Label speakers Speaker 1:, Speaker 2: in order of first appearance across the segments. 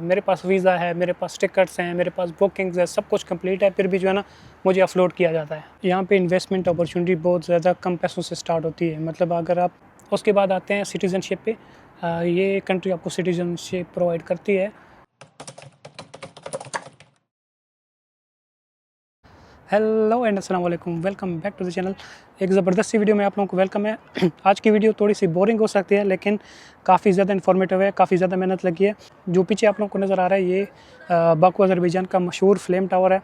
Speaker 1: मेरे पास वीज़ा है, मेरे पास टिकट्स हैं, मेरे पास बुकिंग्स है, सब कुछ कंप्लीट है, फिर भी जो है ना मुझे ऑफलोड किया जाता है। यहाँ पे इन्वेस्टमेंट अपॉर्चुनिटी बहुत ज़्यादा कम पैसों से स्टार्ट होती है। मतलब अगर आप उसके बाद आते हैं सिटीज़नशिप पे, ये कंट्री आपको सिटीज़नशिप प्रोवाइड करती है। हेलो एंड अस्सलाम वालेकुम, welcome back to the channel. एक ज़बरदस्त सी वीडियो में आप लोगों को वेलकम है। आज की वीडियो थोड़ी सी बोरिंग हो सकती है, लेकिन काफ़ी ज़्यादा इन्फॉर्मेटिव है, काफ़ी ज़्यादा मेहनत लगी है। जो पीछे आप लोगों को नज़र आ रहा है, ये बाकू अज़रबैजान का मशहूर फ्लेम टावर है।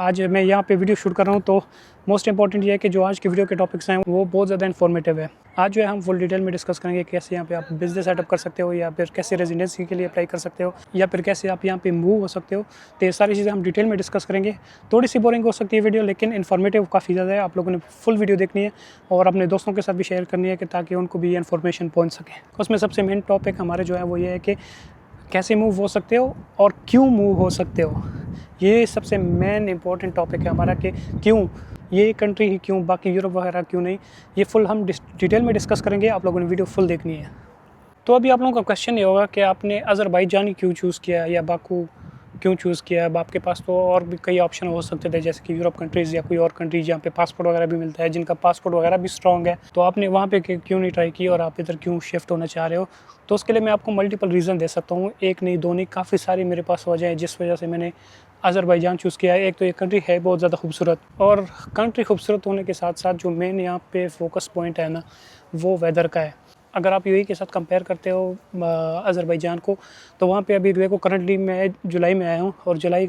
Speaker 1: आज मैं यहाँ पे वीडियो शूट कर रहा हूँ, तो मोस्ट इंपॉर्टेंट ये है कि जो आज की वीडियो के टॉपिक्स हैं वो बहुत ज़्यादा इन्फॉर्मेटिव है। आज जो है हम फुल डिटेल में डिस्कस करेंगे कैसे यहाँ पे आप बिज़नेस सेटअप कर सकते हो, या फिर कैसे रेजिडेंसी के लिए अप्लाई कर सकते हो, या फिर कैसे आप यहाँ पे मूव हो सकते हो। तो ये सारी चीज़ें हम डिटेल में डिस्कस करेंगे। थोड़ी सी बोरिंग हो सकती है वीडियो, लेकिन इन्फॉर्मेटिव काफ़ी ज़्यादा है। आप लोगों ने फुल वीडियो देखनी है और अपने दोस्तों के साथ भी शेयर करनी है, कि ताकि उनको भी ये इन्फॉर्मेशन पहुँच सके। उसमें सबसे मेन टॉपिक हमारे जो है वो ये है कि कैसे मूव हो सकते हो और क्यों मूव हो सकते हो। ये सबसे मेन इंपॉर्टेंट टॉपिक है हमारा, कि क्यों ये कंट्री ही क्यों, बाकी यूरोप वगैरह क्यों नहीं। ये फुल हम डिटेल में डिस्कस करेंगे। आप लोगों ने वीडियो फुल देखनी है। तो अभी आप लोगों का क्वेश्चन ये होगा कि आपने अज़रबैजान क्यों चूज़ किया या बाकू क्यों चूज़ किया। अब आपके पास तो और भी कई ऑप्शन हो सकते थे, जैसे कि यूरोप कंट्रीज़ या कोई और कंट्रीज जहाँ पे पासपोर्ट वगैरह भी मिलता है, जिनका पासपोर्ट वगैरह भी स्ट्रॉन्ग है। तो आपने वहाँ पे क्यों नहीं ट्राई की और आप इधर क्यों शिफ्ट होना चाह रहे हो। तो उसके लिए मैं आपको मल्टीपल रीज़न दे सकता हूँ, एक नहीं दो नहीं, काफ़ी सारी मेरे पास वजह है जिस वजह से मैंने अज़रबैजान चूज़ किया है। एक तो ये कंट्री है बहुत ज़्यादा खूबसूरत, और कंट्री खूबसूरत होने के साथ साथ जो मेन यहाँ पे फोकस पॉइंट है ना, वो वेदर का है। अगर आप यूएई के साथ कंपेयर करते हो अज़रबैजान को, तो वहाँ पे अभी देखो करंटली मैं जुलाई में आया हूँ, और जुलाई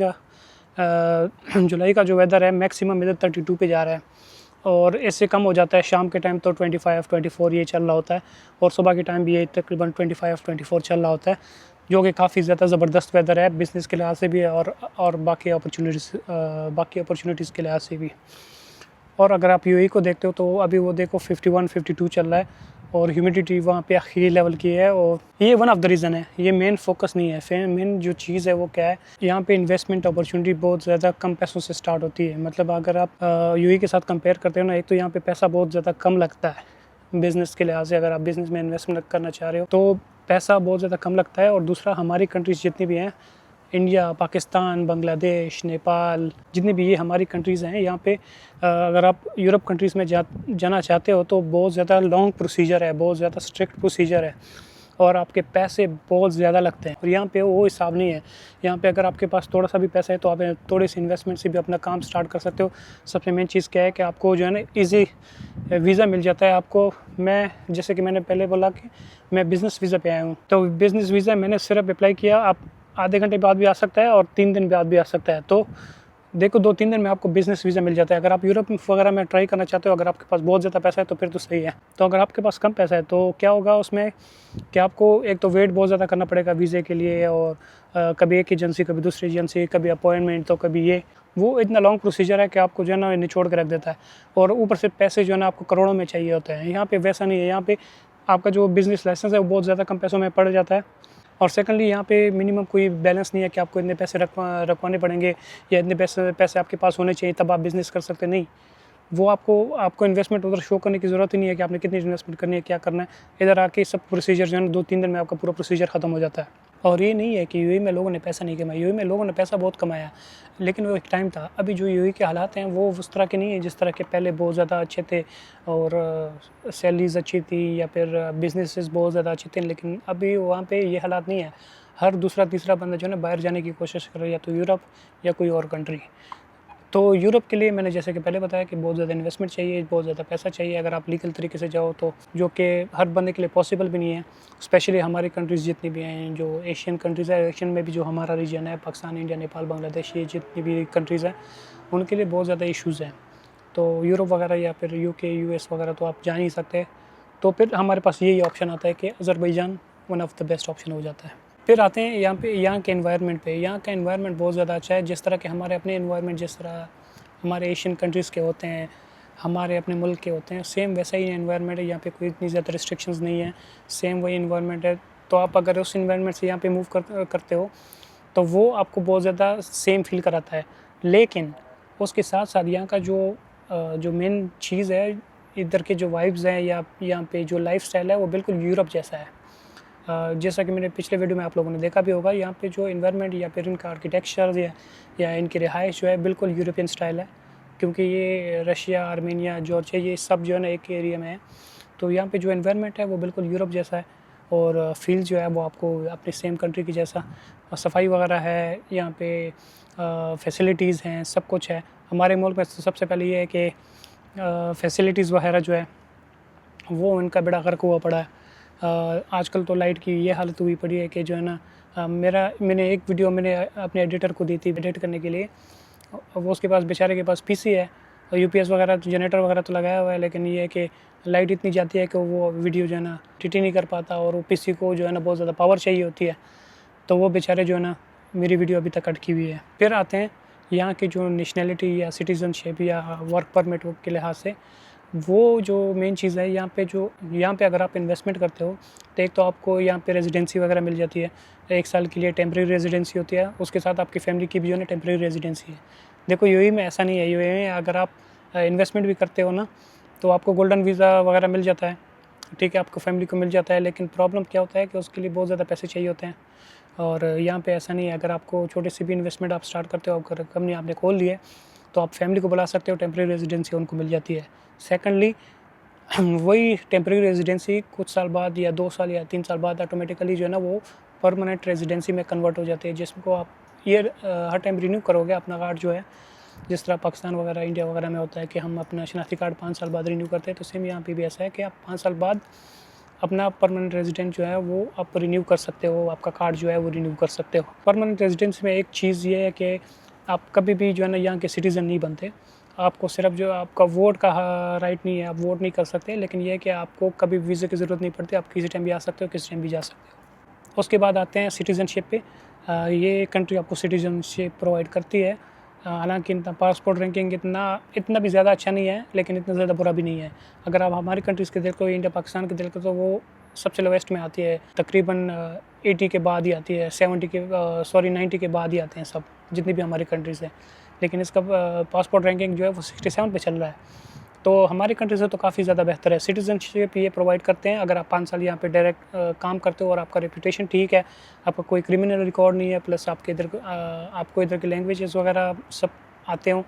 Speaker 1: का जो वेदर है मैक्सिमम इधर 32 पे जा रहा है, और इससे कम हो जाता है। शाम के टाइम तो 25 24 ये चल रहा होता है, और सुबह के टाइम भी ये तकरीबन 25 24 चल रहा होता है, जो कि काफ़ी ज़्यादा ज़बरदस्त वेदर है बिज़नेस के लिहाज से भी, और बाकी अपॉर्चुनिटीज़ के लिहाज से भी। और अगर आप यूएई को देखते हो तो अभी वो देखो 51 52 चल रहा है, और ह्यूमिडिटी वहाँ पे आखिरी लेवल की है। और ये वन ऑफ द रीज़न है, ये मेन फोकस नहीं है। मेन जो चीज़ है वो क्या है, यहाँ पे इन्वेस्टमेंट अपॉर्चुनिटी बहुत ज़्यादा कम पैसों से स्टार्ट होती है। मतलब अगर आप यूएई के साथ कंपेयर करते हो ना, एक तो यहाँ पे पैसा बहुत ज़्यादा कम लगता है बिज़नेस के लिहाज से। अगर आप बिज़नेस में इन्वेस्टमेंट करना चाह रहे हो तो पैसा बहुत ज़्यादा कम लगता है। और दूसरा, हमारी कंट्रीज़ जितनी भी हैं, इंडिया, पाकिस्तान, बांग्लादेश, नेपाल, जितनी भी ये हमारी कंट्रीज़ हैं, यहाँ पे अगर आप यूरोप कंट्रीज़ में जाना चाहते हो तो बहुत ज़्यादा लॉन्ग प्रोसीजर है, बहुत ज़्यादा स्ट्रिक्ट प्रोसीजर है, और आपके पैसे बहुत ज़्यादा लगते हैं। और यहाँ पे वो हिसाब नहीं है। यहाँ पे अगर आपके पास थोड़ा सा भी पैसा है तो आप थोड़ी सी इन्वेस्टमेंट से भी अपना काम स्टार्ट कर सकते हो। सबसे मेन चीज़ क्या है कि आपको जो है ना ईज़ी वीज़ा मिल जाता है आपको। मैं जैसे कि मैंने पहले बोला कि मैं बिज़नेस वीज़ा पे आया हूँ, तो बिज़नेस वीज़ा मैंने सिर्फ अप्लाई किया। आप आधे घंटे बाद भी आ सकता है और 3 दिन बाद भी आ सकता है। तो देखो 2-3 दिन में आपको बिज़नेस वीज़ा मिल जाता है। अगर आप यूरोप वगैरह में ट्राई करना चाहते हो, अगर आपके पास बहुत ज़्यादा पैसा है तो फिर तो सही है। तो अगर आपके पास कम पैसा है तो क्या होगा उसमें, कि आपको एक तो वेट बहुत ज़्यादा करना पड़ेगा वीज़े के लिए, और कभी एक एजेंसी, कभी दूसरी एजेंसी, कभी अपॉइंटमेंट, तो कभी ये वो इतना लॉन्ग प्रोसीजर है कि आपको जो है ना निचोड़ के रख देता है। और ऊपर से पैसे जो है ना आपको करोड़ों में चाहिए होते हैं। यहाँ पे वैसा नहीं है। यहाँ पे आपका जो बिज़नेस लाइसेंस है वो बहुत ज़्यादा कम पैसों में पड़ जाता है। और सेकंडली, यहाँ पे मिनिमम कोई बैलेंस नहीं है कि आपको इतने पैसे रखवाने पड़ेंगे, या इतने पैसे आपके पास होने चाहिए तब आप बिज़नेस कर सकते। नहीं, वो आपको इन्वेस्टमेंट उधर शो करने की ज़रूरत ही नहीं है कि आपने कितनी इन्वेस्टमेंट करनी है, क्या करना है। इधर आके सब प्रोसीजर जो है ना 2-3 दिन में आपका पूरा प्रोसीजर ख़त्म हो जाता है। और ये नहीं है कि यूएई में लोगों ने पैसा नहीं कमाया। यूएई में लोगों ने पैसा बहुत कमाया, लेकिन वो एक टाइम था। अभी जो यूएई के हालात हैं वो उस तरह के नहीं है जिस तरह के पहले बहुत ज़्यादा अच्छे थे, और सैलरीज़ अच्छी थी, या फिर बिज़नेसेस बहुत ज़्यादा अच्छे थे। लेकिन अभी वहाँ पे ये हालात नहीं है। हर दूसरा तीसरा बंदा जो है ना बाहर जाने की कोशिश कर रहा है, या तो यूरोप या कोई और कंट्री। तो यूरोप के लिए मैंने जैसे कि पहले बताया कि बहुत ज़्यादा इन्वेस्टमेंट चाहिए, बहुत ज़्यादा पैसा चाहिए अगर आप लीगल तरीके से जाओ तो, जो कि हर बंदे के लिए पॉसिबल भी नहीं है। स्पेशली हमारी कंट्रीज़ जितनी भी हैं, जो एशियन कंट्रीज़ है, एशियन में भी जो हमारा रीजन है, पाकिस्तान, इंडिया, नेपाल, बांग्लादेश, ये जितनी भी कंट्रीज़ हैं उनके लिए बहुत ज़्यादा इशूज़ हैं। तो यूरोप वगैरह या फिर यूके, यूएस वगैरह तो आप जा नहीं सकते। तो फिर हमारे पास यही ऑप्शन आता है कि Azerbaijan one of the best option हो जाता है। फिर आते हैं यहाँ के एनवायरनमेंट पे। यहाँ का एनवायरनमेंट बहुत ज़्यादा अच्छा है। जिस तरह के हमारे अपने एनवायरनमेंट, जिस तरह हमारे एशियन कंट्रीज़ के होते हैं, हमारे अपने मुल्क के होते हैं, सेम वैसा ही एनवायरनमेंट है। यहाँ पे कोई इतनी ज़्यादा रिस्ट्रिक्शंस नहीं है, सेम वही एनवायरनमेंट है। तो आप अगर उस एनवायरनमेंट से यहाँ पे मूव करते हो तो वो आपको बहुत ज़्यादा सेम फील कराता है। लेकिन उसके साथ साथ यहाँ का जो मेन चीज़ है, इधर के जो वाइब्स हैं, या यहाँ पे जो लाइफस्टाइल है, वो बिल्कुल यूरोप जैसा है। जैसा कि मैंने पिछले वीडियो में आप लोगों ने देखा भी होगा, यहाँ पे जो इन्वायरमेंट या फिर इनका आर्किटेक्चर या इनकी रिहाइश जो है बिल्कुल यूरोपियन स्टाइल है, क्योंकि ये रशिया, आर्मेनिया, जॉर्जिया ये सब जो है ना एक एरिया में है। तो यहाँ पे जो इन्वायरमेंट है वो बिल्कुल यूरोप जैसा है, और फील जो है वो आपको अपने सेम कंट्री की जैसा सफाई वगैरह है, यहाँ पे फैसिलिटीज़ हैं, सब कुछ है। हमारे मुल्क में सबसे पहले ये है कि फैसिलिटीज़ वगैरह जो है वो उनका बेड़ा गर्क हुआ पड़ा है। आजकल तो लाइट की ये हालत हुई पड़ी है कि जो है ना मैंने एक वीडियो मैंने अपने एडिटर को दी थी एडिट करने के लिए। वो उसके पास बेचारे के पास पीसी है, यूपीएस वगैरह तो जनरेटर वगैरह तो लगाया हुआ है, लेकिन ये है कि लाइट इतनी जाती है कि वो वीडियो जो है ना एडिट नहीं कर पाता, और वो पीसी को जो है ना बहुत ज़्यादा पावर चाहिए होती है, तो वो बेचारे जो है ना मेरी वीडियो अभी तक अटकी हुई है। फिर आते हैं यहाँ की जो नेशनैलिटी या सिटीज़नशिप या वर्क परमिट के लिहाज से, वो जो मेन चीज़ है यहाँ पे अगर आप इन्वेस्टमेंट करते हो तो एक तो आपको यहाँ पे रेजिडेंसी वगैरह मिल जाती है, 1 साल के लिए टेम्प्रेरी रेजिडेंसी होती है, उसके साथ आपकी फैमिली की भी जो है ना टेम्प्रेरी रेजिडेंसी है। देखो यूएई में ऐसा नहीं है, यूएई में अगर आप इन्वेस्टमेंट भी करते हो ना तो आपको गोल्डन वीज़ा वगैरह मिल जाता है, ठीक है, आपको फैमिली को मिल जाता है, लेकिन प्रॉब्लम क्या होता है कि उसके लिए बहुत ज़्यादा पैसे चाहिए होते हैं। और यहाँ पे ऐसा नहीं है, अगर आपको छोटे से भी इन्वेस्टमेंट आप स्टार्ट करते हो, अगर कंपनी आपने खोल ली है तो आप फैमिली को बुला सकते हो, टेम्प्रेरी रेजिडेंसी उनको मिल जाती है। सेकेंडली वही टेम्प्रेरी रेजिडेंसी कुछ साल बाद या 2 साल या 3 साल बाद ऑटोमेटिकली जो है ना वो परमानेंट रेजिडेंसी में कन्वर्ट हो जाती है, जिसको आप हर टाइम रिन्यू करोगे अपना कार्ड जो है। जिस तरह पाकिस्तान वगैरह, इंडिया वगैरह में होता है कि हम अपना शनाख्ती कार्ड 5 साल बाद रिन्यू करते हैं, तो सेम यहाँ पे भी ऐसा है कि आप 5 साल बाद अपना परमानेंट रेजिडेंट जो है वो आप रिन्यू कर सकते हो, आपका कार्ड जो है वो रिन्यू कर सकते हो। परमानेंट रेजिडेंस में एक चीज़ ये है कि आप कभी भी जो है ना यहाँ के सिटीज़न नहीं बनते, आपको सिर्फ जो आपका वोट का राइट नहीं है, आप वोट नहीं कर सकते, लेकिन ये है कि आपको कभी वीज़े की ज़रूरत नहीं पड़ती, आप किसी टाइम भी आ सकते हो, किसी टाइम भी जा सकते हो। उसके बाद आते हैं सिटीज़नशिप पे। ये कंट्री आपको सिटीज़नशिप प्रोवाइड करती है, हालांकि इतना पासपोर्ट रैंकिंग इतना भी ज़्यादा अच्छा नहीं है, लेकिन इतना ज़्यादा बुरा भी नहीं है। अगर आप हमारी कंट्रीज़ के देखो, इंडिया पाकिस्तान के देखो, तो वो सबसे लोवेस्ट में आती है, तकरीबन 80 के बाद ही आती है, 90 के बाद ही आते हैं सब, जितनी भी हमारी कंट्रीज़ हैं। लेकिन इसका पासपोर्ट रैंकिंग जो है वो 67 पे चल रहा है, तो हमारी कंट्री से तो काफ़ी ज़्यादा बेहतर है। सिटीज़नशिप ये प्रोवाइड करते हैं अगर आप 5 साल यहाँ पे डायरेक्ट काम करते हो और आपका रेपुटेशन ठीक है, आपका कोई क्रिमिनल रिकॉर्ड नहीं है, प्लस आपको इधर के लैंग्वेजेस वगैरह सब आते हो,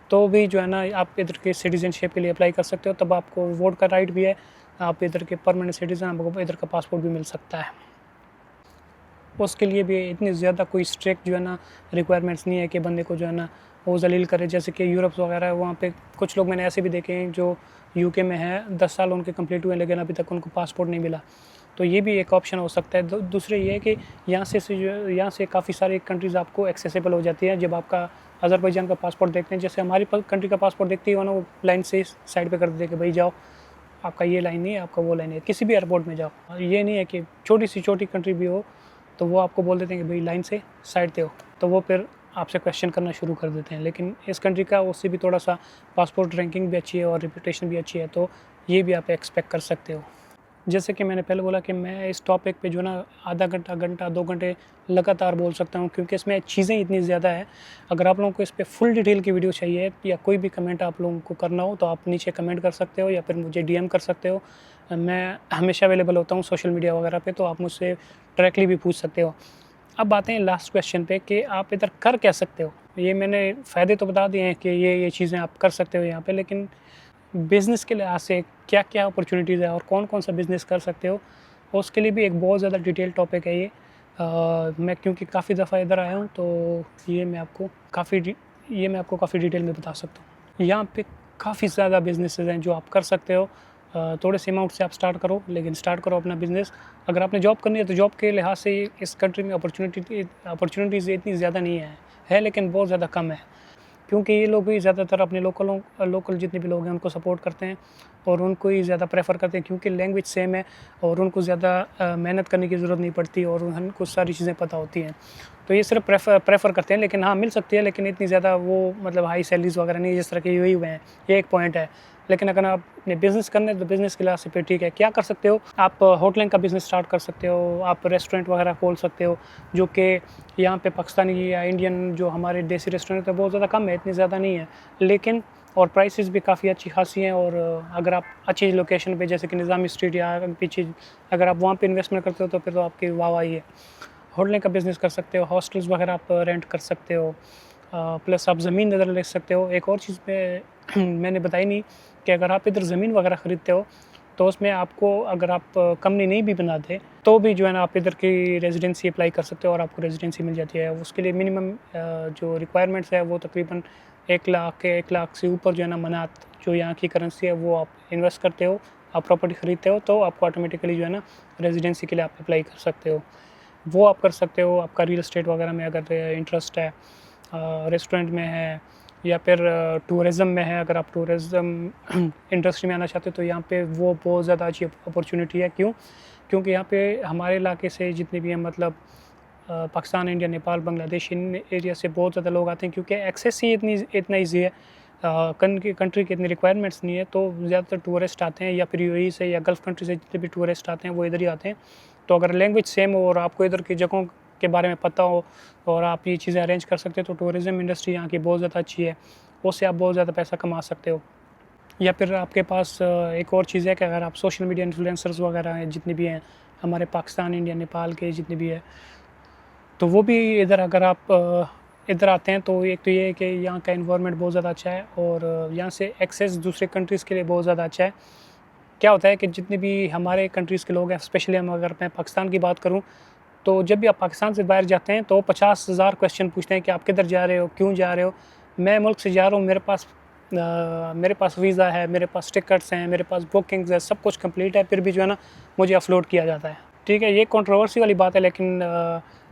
Speaker 1: तो भी जो है ना आप इधर के सिटीज़नशिप के लिए अप्लाई कर सकते हो। तब आपको वोट का राइट भी है, आप इधर के परमानेंट सिटीज़न, आपको इधर का पासपोर्ट भी मिल सकता है। उसके लिए भी इतनी ज़्यादा कोई स्ट्रिक्ट जो है ना रिक्वायरमेंट्स नहीं है कि बंदे को जो है ना वो जलील करे, जैसे कि यूरोप वगैरह है, वहाँ पे कुछ लोग मैंने ऐसे भी देखे हैं जो यूके में है, 10 साल उनके कंप्लीट हुए लेकिन अभी तक उनको पासपोर्ट नहीं मिला, तो ये भी एक ऑप्शन हो सकता है। दूसरे ये है कि यहाँ से काफ़ी सारी कंट्रीज़ आपको एक्सेसिबल हो जाती है जब आपका अज़रबैजान का पासपोर्ट देखते हैं, जैसे हमारी कंट्री का पासपोर्ट देखती है ना, वो लाइन से साइड पर कर देते कि भाई जाओ, आपका ये लाइन नहीं है, आपका वो लाइन है, किसी भी एयरपोर्ट में जाओ। ये नहीं है कि छोटी सी छोटी कंट्री भी हो तो वो आपको बोल देते हैं कि भाई लाइन से साइड पे हो, तो वो फिर आपसे क्वेश्चन करना शुरू कर देते हैं। लेकिन इस कंट्री का उससे भी थोड़ा सा पासपोर्ट रैंकिंग भी अच्छी है और रेपुटेशन भी अच्छी है, तो ये भी आप एक्सपेक्ट कर सकते हो। जैसे कि मैंने पहले बोला कि मैं इस टॉपिक पे जो ना आधा घंटा 2 घंटे लगातार बोल सकता हूँ, क्योंकि इसमें चीज़ें इतनी ज़्यादा है। अगर आप लोगों को इस पे फुल डिटेल की वीडियो चाहिए या कोई भी कमेंट आप लोगों को करना हो तो आप नीचे कमेंट कर सकते हो या फिर मुझे डीएम कर सकते हो। मैं हमेशा अवेलेबल होता हूँ सोशल मीडिया वगैरह पे, तो आप मुझसे डायरेक्टली भी पूछ सकते हो। अब आते हैं लास्ट क्वेश्चन पे कि आप इधर कर क्या सकते हो। ये मैंने फ़ायदे तो बता दिए हैं कि ये चीज़ें आप कर सकते हो यहाँ पे, लेकिन बिज़नेस के लिहाज से क्या क्या अपॉर्चुनिटीज़ है और कौन कौन सा बिज़नेस कर सकते हो, उसके लिए भी एक बहुत ज़्यादा डिटेल टॉपिक है ये। मैं क्योंकि काफ़ी दफ़ा इधर आया हूँ, तो ये मैं आपको काफ़ी डिटेल में बता सकता हूँ। यहाँ पे काफ़ी ज़्यादा बिज़नेसेस हैं जो आप कर सकते हो। थोड़े से अमाउंट से आप स्टार्ट करो, लेकिन स्टार्ट करो अपना बिज़नेस। अगर आपने जॉब करनी है तो जॉब के लिहाज से इस कंट्री में अपॉर्चुनिटीज़ इतनी ज़्यादा नहीं है, लेकिन बहुत ज़्यादा कम है, क्योंकि ये लोग भी ज़्यादातर अपने लोकल जितने भी लोग हैं उनको सपोर्ट करते हैं और उनको ही ज़्यादा प्रेफर करते हैं, क्योंकि लैंग्वेज सेम है और उनको ज़्यादा मेहनत करने की ज़रूरत नहीं पड़ती और उनको सारी चीज़ें पता होती हैं, तो ये सिर्फ प्रेफर करते हैं। लेकिन हाँ, मिल सकती है, लेकिन इतनी ज़्यादा वो मतलब हाई सैलरीज़ वगैरह नहीं जिस तरह के यूएई हुए हैं, ये एक पॉइंट है। लेकिन अगर आप अपने बिज़नेस करने तो बिज़नेस के लिहाज से फिर ठीक है। क्या कर सकते हो आप? होटलिंग का बिज़नेस स्टार्ट कर सकते हो, आप रेस्टोरेंट वगैरह खोल सकते हो, जो कि यहाँ पे पाकिस्तानी या इंडियन जो हमारे देसी रेस्टोरेंट है बहुत ज़्यादा कम है, इतनी ज़्यादा नहीं है, लेकिन और प्राइसेस भी काफ़ी अच्छी खासी हैं। और अगर आप अच्छी लोकेशन पे जैसे कि निज़ामी स्ट्रीट या पीछे अगर आप वहाँ पे इन्वेस्टमेंट करते हो तो फिर तो आपकी वाह ही है। होटलें का बिज़नेस कर सकते हो, हॉस्टल्स वगैरह आप रेंट कर सकते हो, प्लस आप ज़मीन इधर ले सकते हो। एक और चीज़ मैंने बताई नहीं कि अगर आप इधर ज़मीन वगैरह ख़रीदते हो तो उसमें आपको अगर आप कंपनी नहीं भी बनाते तो भी जो है ना आप इधर की रेजिडेंसी अप्लाई कर सकते हो और आपको रेजिडेंसी मिल जाती है। उसके लिए मिनिमम जो रिक्वायरमेंट्स है वो तकरीबन 1 लाख से ऊपर जो है ना मनात जो यहाँ की करेंसी है वो आप इन्वेस्ट करते हो, आप प्रॉपर्टी ख़रीदते हो तो आपको ऑटोमेटिकली जो है ना रेजिडेंसी के लिए आप अप्लाई कर सकते हो। वो आप कर सकते हो। आपका रियल एस्टेट वगैरह में अगर इंटरेस्ट है, रेस्टोरेंट में है या फिर टूरिज़्म में है, अगर आप टूरिज़्म इंडस्ट्री में आना चाहते हो तो यहाँ पे वो बहुत ज़्यादा अच्छी अपॉर्चुनिटी है। क्यों? क्योंकि यहाँ पे हमारे इलाके से जितने भी हैं मतलब पाकिस्तान, इंडिया, नेपाल, बांग्लादेश इन एरिया से बहुत ज़्यादा लोग आते हैं क्योंकि एक्सेस ही इतना ईज़ी है। कंट्री की इतनी रिक्वायरमेंट्स नहीं है तो ज़्यादातर टूरिस्ट आते हैं या फिर यूएई से या गल्फ़ कंट्री से जितने भी टूरिस्ट आते हैं वो इधर ही आते हैं। तो अगर लैंग्वेज सेम हो और आपको इधर की जगहों के बारे में पता हो और आप ये चीज़ें अरेंज कर सकते हो तो टूरिज़्म इंडस्ट्री यहाँ की बहुत ज़्यादा अच्छी है, उससे आप बहुत ज़्यादा पैसा कमा सकते हो। या फिर आपके पास एक और चीज़ है कि अगर आप सोशल मीडिया इन्फ्लुएंसर्स वगैरह हैं जितने भी हैं हमारे पाकिस्तान, इंडिया, नेपाल के जितने भी हैं तो वो भी इधर अगर आप इधर आते हैं तो एक तो ये है कि यहाँ का एनवायरनमेंट बहुत ज़्यादा अच्छा है और यहाँ से एक्सेस दूसरे कंट्रीज़ के लिए बहुत ज़्यादा अच्छा है। क्या होता है कि जितने भी हमारे कंट्रीज़ के लोग हैं स्पेशली अगर मैं पाकिस्तान की बात करूँ तो जब भी आप पाकिस्तान से बाहर जाते हैं तो 50,000 क्वेश्चन पूछते हैं कि आप किधर जा रहे हो, क्यों जा रहे हो? मैं मुल्क से जा रहा हूँ, मेरे पास वीज़ा है, मेरे पास टिकट्स हैं, मेरे पास बुकिंग्स है, सब कुछ कंप्लीट है, फिर भी जो है ना मुझे ऑफलोड किया जाता है। ठीक है, ये कंट्रोवर्सी वाली बात है लेकिन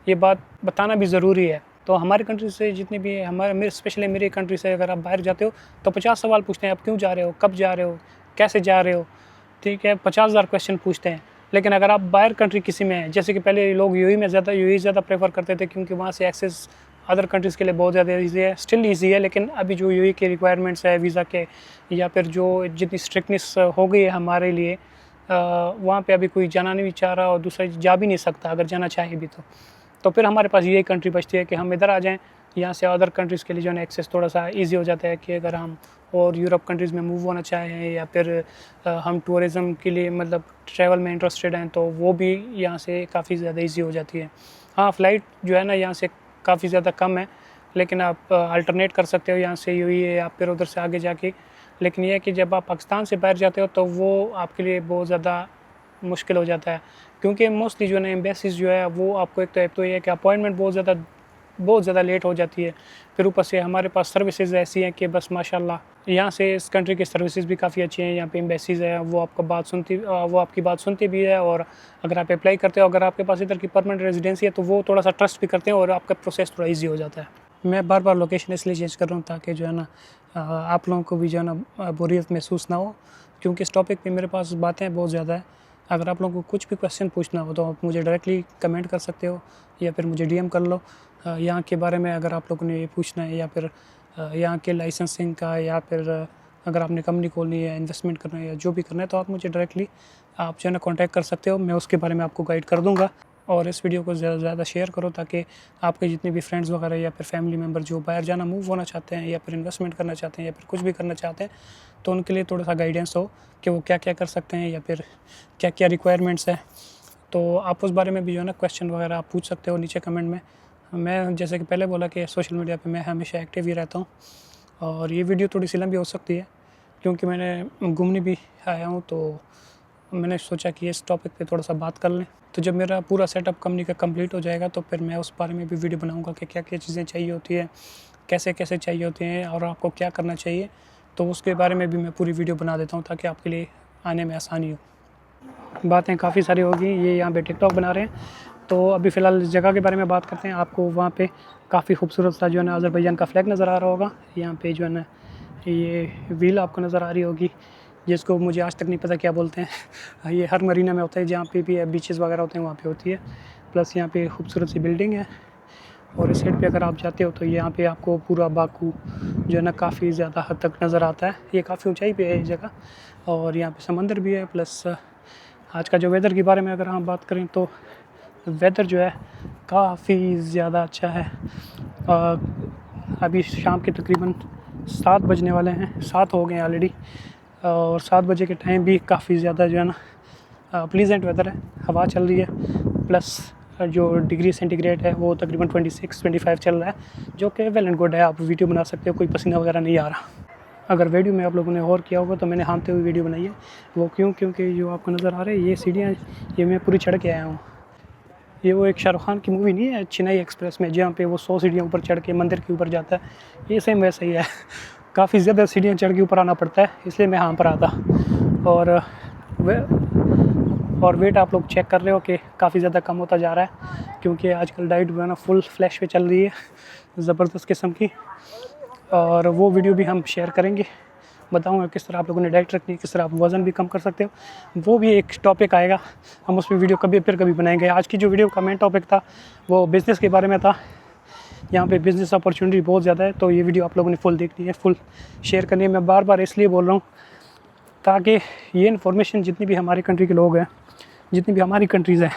Speaker 1: ये बात बताना भी ज़रूरी है। तो हमारी कंट्री से जितने भी हमारे स्पेशली मेरी कंट्री से अगर आप बाहर जाते हो तो 50 सवाल पूछते हैं, आप क्यों जा रहे हो, कब जा रहे हो, कैसे जा रहे हो? ठीक है, 50,000 क्वेश्चन पूछते हैं। लेकिन अगर आप बाहर कंट्री किसी में हैं, जैसे कि पहले लोग यूएई ज़्यादा प्रेफर करते थे क्योंकि वहाँ से एक्सेस अदर कंट्रीज़ के लिए बहुत ज़्यादा ईज़ी है, स्टिल ईज़ी है। लेकिन अभी जो यूएई के रिक्वायरमेंट्स है वीज़ा के या फिर जो जितनी स्ट्रिक्टनेस हो गई है हमारे लिए, वहाँ पे अभी कोई जाना नहीं चाह रहा और दूसरा जा भी नहीं सकता अगर जाना चाहे भी तो फिर हमारे पास यही कंट्री बचती है कि हम इधर आ जाएँ। यहाँ से अदर कंट्रीज़ के लिए जो है ना एक्सेस थोड़ा सा ईज़ी हो जाता है कि अगर हम और यूरोप कंट्रीज़ में मूव होना चाहें या फिर हम टूरिज़्म के लिए मतलब ट्रैवल में इंटरेस्टेड हैं तो वो भी यहाँ से काफ़ी ज़्यादा ईज़ी हो जाती है। हाँ, फ़्लाइट जो है ना यहाँ से काफ़ी ज़्यादा कम है लेकिन आप अल्टरनेट कर सकते हो यहाँ से यूएई या फिर उधर से आगे जाके। लेकिन ये है कि जब आप पाकिस्तान से बाहर जाते हो तो वो आपके लिए बहुत ज़्यादा मुश्किल हो जाता है क्योंकि मोस्टली जो है ना एम्बेसीज़ जो है वो आपको एक तो ये है कि अपॉइंटमेंट बहुत ज़्यादा लेट हो जाती है। फिर ऊपर से हमारे पास सर्विसेज ऐसी हैं कि बस माशाल्लाह यहाँ से इस कंट्री की सर्विसेज भी काफ़ी अच्छी हैं। यहाँ पे एम्बेसीज़ है वो आपकी बात सुनती भी है और अगर आप अप्लाई करते हो, अगर आपके पास इधर की परमानेंट रेजिडेंसी है तो वो थोड़ा सा ट्रस्ट भी करते हैं और आपका प्रोसेस थोड़ा ईजी हो जाता है। मैं बार बार लोकेशन इसलिए चेंज कर रहा हूँ ताकि जो है ना आप लोगों को भी जो है ना बोरियत महसूस ना हो क्योंकि इस टॉपिक पे मेरे पास बातें बहुत ज़्यादा है। अगर आप लोगों को कुछ भी क्वेश्चन पूछना हो तो आप मुझे डायरेक्टली कमेंट कर सकते हो या फिर मुझे डीएम कर लो। यहाँ के बारे में अगर आप लोगों ने ये पूछना है या फिर यहाँ के लाइसेंसिंग का या फिर अगर आपने कंपनी खोलनी है, इन्वेस्टमेंट करना है या जो भी करना है तो आप मुझे डायरेक्टली आप जो है ना कॉन्टैक्ट कर सकते हो। मैं उसके बारे में आपको गाइड कर दूँगा। और इस वीडियो को ज़्यादा से ज़्यादा शेयर करो ताकि आपके जितने भी फ्रेंड्स वगैरह या फिर फैमिली मेम्बर जो बाहर जाना मूव होना चाहते हैं या फिर इन्वेस्टमेंट करना चाहते हैं या फिर कुछ भी करना चाहते हैं तो उनके लिए थोड़ा सा गाइडेंस हो कि वो क्या क्या कर सकते हैं या फिर क्या क्या रिक्वायरमेंट्स हैं। तो आप उस बारे में भी जो है ना क्वेश्चन वगैरह आप पूछ सकते हो नीचे कमेंट में। मैं जैसे कि पहले बोला कि सोशल मीडिया पे मैं हमेशा एक्टिव ही रहता हूँ और ये वीडियो थोड़ी सी लंबी हो सकती है क्योंकि मैंने घूमने भी आया हूँ तो मैंने सोचा कि इस टॉपिक पे थोड़ा सा बात कर लें। तो जब मेरा पूरा सेटअप कंपनी का कंप्लीट हो जाएगा तो फिर मैं उस बारे में भी वीडियो बनाऊँगा कि क्या क्या चीज़ें चाहिए होती है, कैसे कैसे चाहिए होती हैं और आपको क्या करना चाहिए। तो उसके बारे में भी मैं पूरी वीडियो बना देता हूँ ताकि आपके लिए आने में आसानी हो। बातें काफ़ी सारी होगी, ये यहाँ पे टिकटॉक बना रहे हैं तो अभी फ़िलहाल इस जगह के बारे में बात करते हैं। आपको वहाँ पे काफ़ी खूबसूरत सा जो है ना अज़रबैजान का फ्लैग नज़र आ रहा होगा। यहाँ पे जो है ना ये व्हील आपको नज़र आ रही होगी जिसको मुझे आज तक नहीं पता क्या बोलते हैं। ये हर मरीना में होता है जहाँ पे भी बीचेस वगैरह होते हैं वहाँ पे होती है। प्लस यहाँ पे खूबसूरत सी बिल्डिंग है और इस साइड पे अगर आप जाते हो तो यहाँ पे आपको पूरा बाकू जो है ना काफ़ी ज़्यादा हद तक नज़र आता है। ये काफ़ी ऊंचाई पे है ये जगह और यहाँ पे समंदर भी है। प्लस आज का जो वेदर के बारे में अगर हम बात करें तो वेदर जो है काफ़ी ज़्यादा अच्छा है। अभी शाम के तकरीबन 7 बजने वाले हैं, 7 हो गए ऑलरेडी। और 7 बजे के टाइम भी काफ़ी ज़्यादा जो है ना प्लीजेंट वेदर है, हवा चल रही है, प्लस जो डिग्री सेंटीग्रेड है वो तकरीबन 26-25 चल रहा है, जो कि वेल एंड गुड है। आप वीडियो बना सकते हो, कोई पसीना वगैरह नहीं आ रहा। अगर वीडियो में आप लोगों ने गौर किया होगा तो मैंने हांफते हुए वीडियो बनाई है। वो क्यों? क्योंकि जो आपको नज़र आ रहा है ये सीढ़ियाँ, ये मैं पूरी चढ़ के आया हूँ। ये वो एक शाहरुख खान की मूवी नहीं है चेन्नई एक्सप्रेस में, जहाँ पे वो 100 सीढ़ियाँ ऊपर चढ़ के मंदिर के ऊपर जाता है, ये सेम वैसा ही है। काफ़ी ज़्यादा सीढ़ियाँ चढ़ के ऊपर आना पड़ता है, इसलिए मैं हाँफ रहा था। और वेट आप लोग चेक कर रहे हो कि काफ़ी ज़्यादा कम होता जा रहा है, क्योंकि आजकल डाइट जो है ना फुल फ्लैश पे चल रही है, ज़बरदस्त किस्म की। और वो वीडियो भी हम शेयर करेंगे, बताऊंगा किस तरह आप लोगों ने डाइट रखनी है, किस तरह आप वज़न भी कम कर सकते हो। वो भी एक टॉपिक आएगा, हम उस पर वीडियो कभी बनाएंगे। आज की जो वीडियो का मेन टॉपिक था वो बिज़नेस के बारे में था। यहाँ पे बिज़नेस अपॉर्चुनिटी बहुत ज़्यादा है, तो ये वीडियो आप लोगों ने फुल देखनी है, फुल शेयर करनी है। मैं बार बार इसलिए बोल रहा हूँ ताकि ये इन्फॉर्मेशन जितनी भी हमारी कंट्री के लोग हैं, जितनी भी हमारी कंट्रीज़ हैं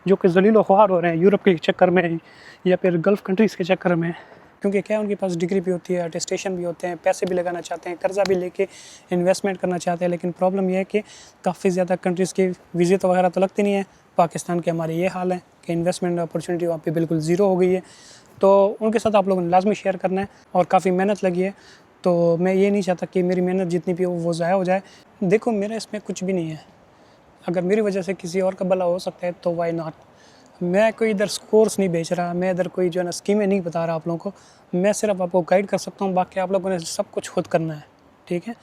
Speaker 1: जो कि ज़लील ख्वार हो रहे हैं यूरोप के चक्कर में या फिर गल्फ़ कंट्रीज़ के चक्कर में, क्योंकि क्या उनके पास डिग्री भी होती है, अटेस्टेशन भी होते हैं, पैसे भी लगाना चाहते हैं, कर्जा भी लेके इन्वेस्टमेंट करना चाहते हैं, लेकिन प्रॉब्लम यह है कि काफ़ी ज़्यादा कंट्रीज़ के विज़िट वगैरह तो लगती नहीं है। पाकिस्तान के हमारे ये हाल है कि इन्वेस्टमेंट अपॉर्चुनिटी वहाँ पे बिल्कुल ज़ीरो हो गई है। तो उनके साथ आप लोगों ने लाजमी शेयर करना है, और काफ़ी मेहनत लगी है, तो मैं ये नहीं चाहता कि मेरी मेहनत जितनी भी हो वो ज़ाया हो जाए। देखो मेरा इसमें कुछ भी नहीं है, अगर मेरी वजह से किसी और का भला हो सकता है तो वाई नॉट। मैं कोई इधर कोर्स नहीं बेच रहा, मैं इधर कोई जो है ना स्कीमें नहीं बता रहा आप लोगों को, मैं सिर्फ आपको गाइड कर सकता हूँ। बाकी आप लोगों ने सब कुछ खुद करना है, ठीक है,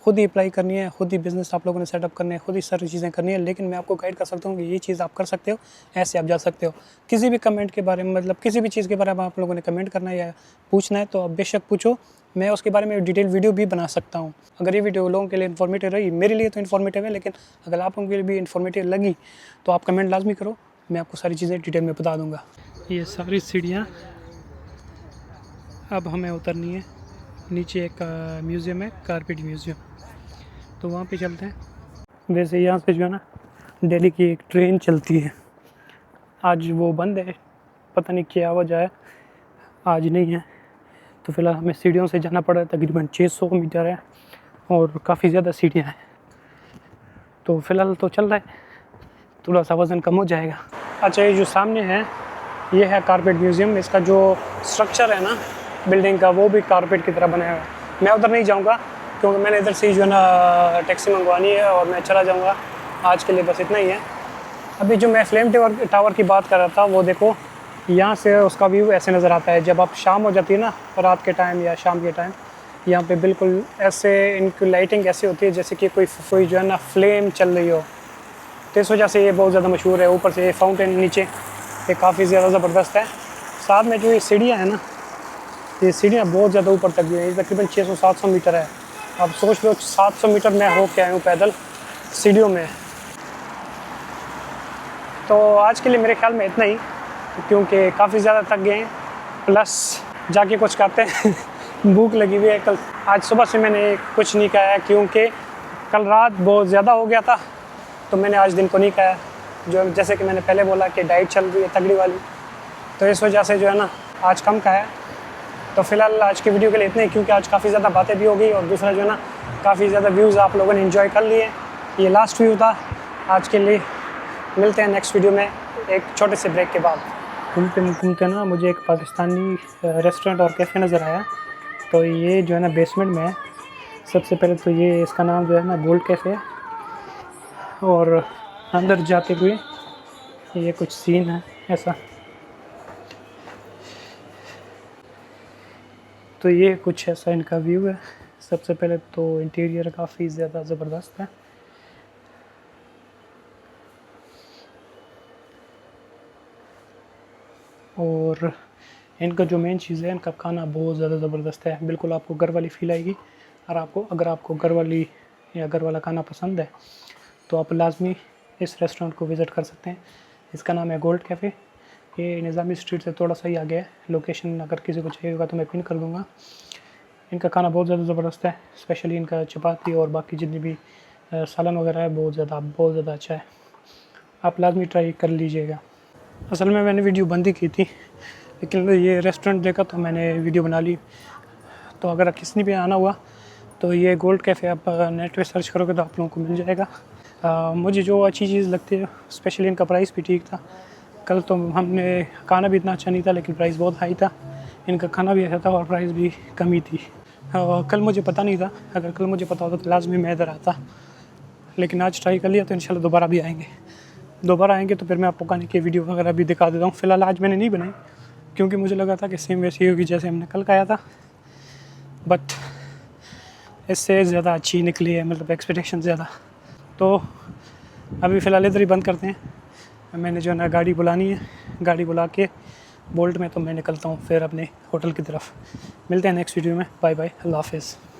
Speaker 1: खुद ही अप्लाई करनी है, खुद ही बिज़नेस आप लोगों ने सेटअप करने है, खुद ही सारी चीज़ें करनी है। लेकिन मैं आपको गाइड कर सकता हूँ कि ये चीज़ आप कर सकते हो, ऐसे आप जा सकते हो। किसी भी कमेंट के बारे में, मतलब किसी भी चीज़ के बारे में आप लोगों ने कमेंट करना है या पूछना है तो आप बेशक पूछो, मैं उसके बारे में डिटेल वीडियो भी बना सकता हूँ। अगर ये वीडियो लोगों के लिए इन्फॉर्मेटिव रही, मेरे लिए तो इन्फॉर्मेटिव है, लेकिन अगर आप लोगों के लिए भी इन्फॉर्मेटिव लगी तो आप कमेंट लाजमी करो, मैं आपको सारी चीज़ें डिटेल में बता दूँगा। ये सारी सीढ़ियाँ अब हमें उतरनी है। नीचे एक म्यूज़ियम है, कारपेट म्यूज़ियम, तो वहाँ पे चलते हैं। वैसे यहाँ से जो है ना दिल्ली की एक ट्रेन चलती है, आज वो बंद है, पता नहीं क्या वजह है, आज नहीं है। तो फ़िलहाल हमें सीढ़ियों से जाना पड़ा, तकरीबन 600 मीटर है और काफ़ी ज़्यादा सीढ़ियाँ हैं। तो फ़िलहाल तो चल रहा है, थोड़ा सा वज़न कम हो जाएगा। अच्छा, ये जो सामने है ये है कारपेट म्यूज़ियम। इसका जो स्ट्रक्चर है ना बिल्डिंग का, वो भी कारपेट की तरह बनाया हुआ है। मैं उधर नहीं जाऊँगा क्योंकि मैंने इधर से जो है ना टैक्सी मंगवानी है और मैं चला जाऊँगा। आज के लिए बस इतना ही है। अभी जो मैं फ्लेम टावर की बात कर रहा था, वो देखो यहाँ से उसका व्यू ऐसे नज़र आता है। जब आप शाम हो जाती है ना, रात के टाइम या शाम के टाइम, यहाँ पे बिल्कुल ऐसे इनकी लाइटिंग ऐसी होती है जैसे कि कोई जो है ना फ्लेम चल रही हो। तो इस वजह से ये बहुत ज़्यादा मशहूर है। ऊपर से ये फाउंटेन नीचे, ये काफ़ी ज़्यादा ज़बरदस्त है। साथ में जो ये सीढ़ियाँ हैं ना, ये सीढ़ियाँ बहुत ज़्यादा ऊपर तक गई हैं, तकरीबन 600-700 मीटर है। आप सोच लो 700 मीटर मैं हो के आया हूँ पैदल सीढ़ियों में। तो आज के लिए मेरे ख्याल में इतना ही, क्योंकि काफ़ी ज़्यादा थक गए हैं, प्लस जाके कुछ खाते हैं भूख लगी हुई है। कल आज सुबह से मैंने कुछ नहीं खाया क्योंकि कल रात बहुत ज़्यादा हो गया था, तो मैंने आज दिन को नहीं खाया। जो जैसे कि मैंने पहले बोला कि डाइट चल रही है तगड़ी वाली, तो इस वजह से जो है ना आज कम खाया। तो फ़िलहाल आज की वीडियो के लिए इतने ही, क्योंकि आज काफ़ी ज़्यादा बातें भी हो गई और दूसरा जो है ना काफ़ी ज़्यादा व्यूज़ आप लोगों ने एंजॉय कर लिए। ये लास्ट व्यू था आज के लिए। मिलते हैं नेक्स्ट वीडियो में एक छोटे से ब्रेक के बाद। घूमते ना मुझे एक पाकिस्तानी रेस्टोरेंट और कैफ़े नज़र आया। तो ये जो है ना बेसमेंट में है। सबसे पहले तो ये इसका नाम जो है ना गोल्ड कैफ़े है, और अंदर जाते हुए ये कुछ सीन है ऐसा। तो ये कुछ ऐसा इनका व्यू है। सबसे पहले तो इंटीरियर काफ़ी ज़्यादा ज़बरदस्त है। और इनका जो मेन चीज़ है, इनका खाना बहुत ज़्यादा ज़बरदस्त है। बिल्कुल आपको घर वाली फील आएगी। और अगर आपको घर वाली या घर वाला खाना पसंद है तो आप लाजमी इस रेस्टोरेंट को विज़िट कर सकते हैं। इसका नाम है गोल्ड कैफ़े। ये निज़ामी स्ट्रीट से थोड़ा सा ही आगे है। लोकेशन अगर किसी को चाहिए होगा तो मैं पिन कर दूँगा। इनका खाना बहुत ज़्यादा ज़बरदस्त है, स्पेशली इनका चपाती और बाकी जितनी भी सालन वगैरह है बहुत ज़्यादा अच्छा है। आप लाजमी ट्राई कर लीजिएगा। असल में मैंने वीडियो बंद ही की थी, लेकिन ये रेस्टोरेंट देखा तो मैंने वीडियो बना ली। तो अगर किसी ने भी आना हुआ तो ये गोल्ड कैफ़े आप नेट पे सर्च करोगे तो आप लोगों को मिल जाएगा। मुझे जो अच्छी चीज़ लगती है स्पेशली इनका प्राइस भी ठीक था। कल तो हमने खाना भी इतना अच्छा नहीं था लेकिन प्राइस बहुत हाई था, इनका खाना भी अच्छा था और प्राइस भी कम ही थी। कल मुझे पता नहीं था, अगर कल मुझे पता होता तो लाजमी मैं इधर आता, लेकिन आज ट्राई कर लिया तो इंशाल्लाह दोबारा भी आएंगे। दोबारा आएंगे तो फिर मैं आपको खाने की वीडियो वगैरह भी दिखा देता हूँ। फ़िलहाल आज मैंने नहीं बनाई क्योंकि मुझे लगा था कि सेम वैसी होगी जैसे हमने कल खाया था, बट इससे ज़्यादा अच्छी निकली है, मतलब एक्सपेक्टेशन ज़्यादा। तो अभी फ़िलहाल इधर ही बंद करते हैं। मैंने जो है ना गाड़ी बुलानी है, गाड़ी बुला के बोल्ट में तो मैं निकलता हूँ फिर अपने होटल की तरफ। मिलते हैं नेक्स्ट वीडियो में। बाय बाय, अल्लाह हाफ़िज़।